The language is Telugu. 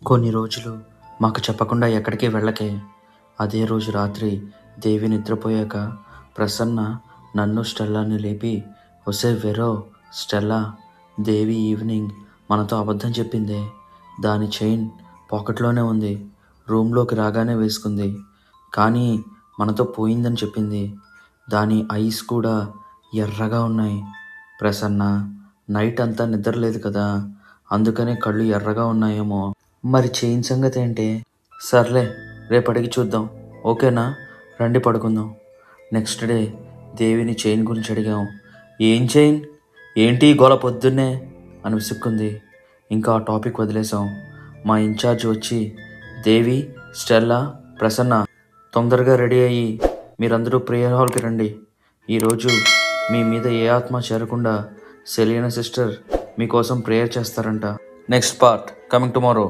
కొన్ని రోజులు మాకు చెప్పకుండా ఎక్కడికి వెళ్ళకే. అదే రోజు రాత్రి దేవి నిద్రపోయాక ప్రసన్న నన్ను స్టెల్లాని లేపి, ఒసే వెరో స్టెల్లా, దేవి ఈవినింగ్ మనతో అబద్ధం చెప్పిందే. దాని చైన్ పాకెట్లోనే ఉంది. రూమ్లోకి రాగానే వేసుకుంది. కానీ మనతో పోయిందని చెప్పింది. దాని ఐస్ కూడా ఎర్రగా ఉన్నాయి. ప్రసన్న, నైట్ అంతా నిద్రలేదు కదా, అందుకనే కళ్ళు ఎర్రగా ఉన్నాయేమో. మరి చైన్ సంగతి ఏంటి? సర్లే, రేపటికి చూద్దాం. ఓకేనా? రండి పడుకుందాం. నెక్స్ట్ డే దేవిని చైన్ గురించి అడిగాం. ఏం చైన్? ఏంటి ఈ గోల పొద్దున్నే అని విసుక్కుంది. ఇంకా ఆ టాపిక్ వదిలేసాం. మా ఇన్ఛార్జ్ వచ్చి, దేవి, స్టెల్లా, ప్రసన్న, తొందరగా రెడీ అయ్యి మీరందరూ ప్రేయర్ హాల్కి రండి. ఈరోజు మీ మీద ఏ ఆత్మ చేరకుండా సెలీనా సిస్టర్ మీకోసం ప్రేయర్ చేస్తారంట. Next part coming tomorrow.